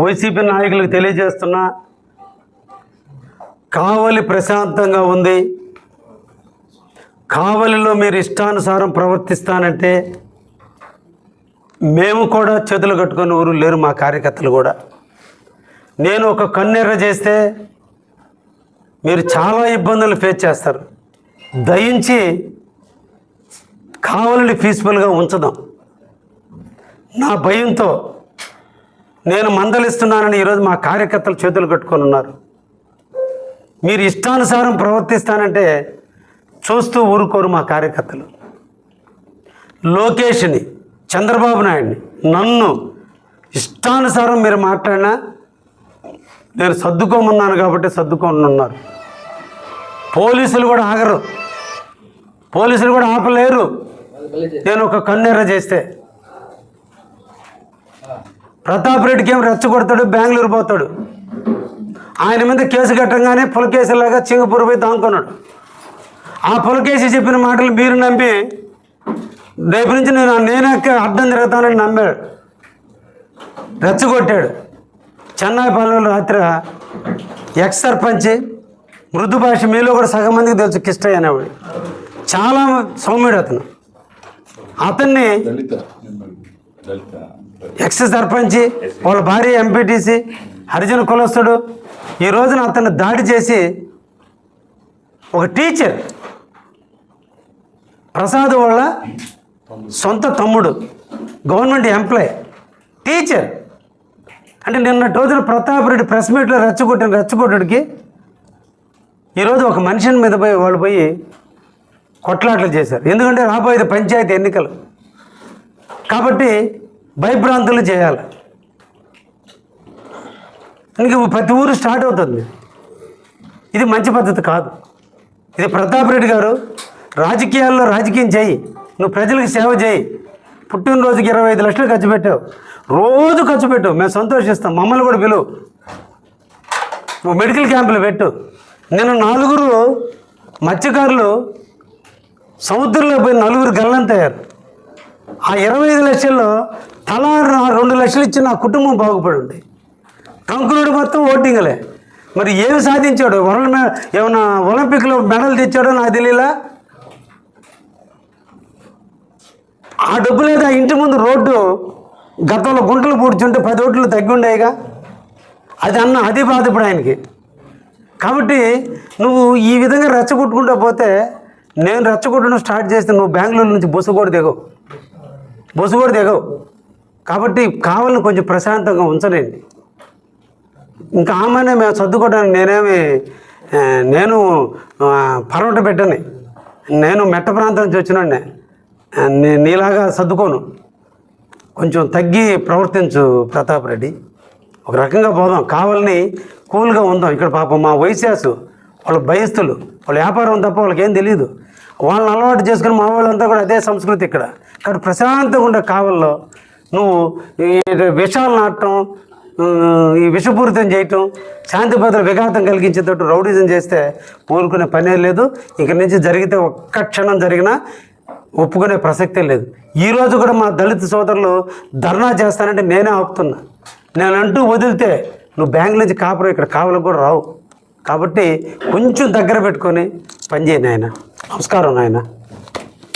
YCP నాయకులకు తెలియజేస్తున్నా, కావలి ప్రశాంతంగా ఉంది. కావలిలో మీరు ఇష్టానుసారం ప్రవర్తిస్తానంటే మేము కూడా చేతులు కట్టుకొని ఊరు లేరు, మా కార్యకర్తలు కూడా. నేను ఒక కన్నెర్ర చేస్తే మీరు చాలా ఇబ్బందులు ఫేస్ చేస్తారు. దయించి కావలిని పీస్ఫుల్గా ఉంచుదాం. నా భయంతో నేను మందలిస్తున్నానని ఈరోజు మా కార్యకర్తలు చేతులు కట్టుకొని ఉన్నారు. మీరు ఇష్టానుసారం ప్రవర్తిస్తానంటే చూస్తూ ఊరుకోరు మా కార్యకర్తలు. లోకేష్ని, చంద్రబాబు నాయుడిని, నన్ను ఇష్టానుసారం మీరు మాట్లాడినా నేను సర్దుకోమన్నాను కాబట్టి సర్దుకొని ఉన్నారు. పోలీసులు కూడా ఆగరు, పోలీసులు కూడా ఆపలేరు. నేను ఒక కన్నెర్ర చేస్తే ప్రతాప్ రెడ్డికి ఏం రెచ్చగొడతాడు, బెంగళూరు పోతాడు. ఆయన మీద కేసు కట్టంగానే పులకేసులాగా సింగపూర్ పోయి దాంకున్నాడు. ఆ పులకేసి చెప్పిన మాటలు మీరు నమ్మి రేపు నుంచి నేనే అడ్డం తిరుగుతానని నమ్మాడు, రెచ్చగొట్టాడు. చెన్నాయిపాలెంలో రాత్రి ఎక్స్ సర్పంచ్ మృదు భాష మీలో కూడా సగం మందికి తెలుసు, కిష్టయ్య అనేవాడు. చాలా సౌమ్యుడు అతను. అతన్ని ఎక్స్ సర్పంచ్, వాళ్ళ భార్య ఎంపీటీసీ, హరిజన కులస్తుడు. ఈ రోజున అతన్ని దాడి చేసి ఒక టీచర్, ప్రసాద్ వాళ్ళ సొంత తమ్ముడు, గవర్నమెంట్ ఎంప్లాయ్, టీచర్. అంటే నిన్నటి రోజున ప్రతాప్ రెడ్డి ప్రెస్ మీట్లో రెచ్చగొట్టుడికి ఈరోజు ఒక మనిషిని మీద పోయి వాళ్ళు పోయి కొట్లాటలు చేశారు. ఎందుకంటే రాబోయేది పంచాయతీ ఎన్నికలు కాబట్టి భయభ్రాంతులు చేయాలి. ఇంక ప్రతి ఊరు స్టార్ట్ అవుతుంది. ఇది మంచి పద్ధతి కాదు. ఇది ప్రతాప్ రెడ్డి గారు, రాజకీయాల్లో రాజకీయం చేయి, నువ్వు ప్రజలకు సేవ చేయి. పుట్టినరోజుకి 25 లక్షలు ఖర్చు పెట్టావు, రోజు ఖర్చు పెట్టు, మేము సంతోషిస్తాం. మమ్మల్ని కూడా పిలువు, నువ్వు మెడికల్ క్యాంపులు పెట్టు. నేను 4 మత్స్యకారులు సముద్రంలో పోయి 4 గల్లంతయ్యారు. ఆ 25 లక్షల్లో తలా 2 లక్షలు ఇచ్చి నా కుటుంబం బాగుపడి ఉంది. కంకులుడు మొత్తం ఓటింగ్లే. మరి ఏమి సాధించాడు? ఏమన్నా ఒలింపిక్లో మెడల్ తెచ్చాడో నాకు తెలియలా. ఆ డబ్బు లేదా ఇంటి ముందు రోడ్డు గతంలో గుంటలు పూడ్చుంటే 10 ఓట్లు తగ్గి ఉండేగా. అది బాధ ఇప్పుడు ఆయనకి. కాబట్టి నువ్వు ఈ విధంగా రెచ్చగొట్టుకుంటూ పోతే, నేను రెచ్చగొట్టడం స్టార్ట్ చేస్తే నువ్వు బెంగళూరు నుంచి బస్సు కూడా దిగవు. కాబట్టి కావాలని కొంచెం ప్రశాంతంగా ఉంచలేండి. ఇంకా ఆమెనే మేము సర్దుకోవడానికి నేను పర్వట పెట్టని, నేను మెట్ట ప్రాంతం నుంచి వచ్చినండి. నీలాగా సర్దుకోను. కొంచెం తగ్గి ప్రవర్తించు ప్రతాప్ రెడ్డి. ఒక రకంగా పోదాం, కావాలని కూల్గా ఉందాం. ఇక్కడ పాపం మా వైశాసు వాళ్ళ భయస్తులు, వాళ్ళ వ్యాపారం తప్ప వాళ్ళకి ఏం తెలియదు. వాళ్ళని అలవాటు చేసుకుని మా వాళ్ళంతా కూడా అదే సంస్కృతి ఇక్కడ. కాబట్టి ప్రశాంతంగా ఉండే కావల్లో నువ్వు విషాలు నాటడం, ఈ విషపూరితం చేయటం, శాంతి భద్రత విఘాతం కలిగించేటట్టు రౌడీజం చేస్తే ఊరుకునే పనే లేదు. ఇక నుంచి జరిగితే ఒక్క క్షణం జరిగినా ఒప్పుకునే ప్రసక్తే లేదు. ఈరోజు కూడా మా దళిత సోదరులు ధర్నా చేస్తానంటే నేనే ఆపుతున్నా. నేనంటూ వదిలితే నువ్వు బ్యాంక్ నుంచి కాపురం ఇక్కడ కావాలని కూడా రావు. కాబట్టి కొంచెం దగ్గర పెట్టుకొని పనిచేయి నాయన. నమస్కారం నాయన.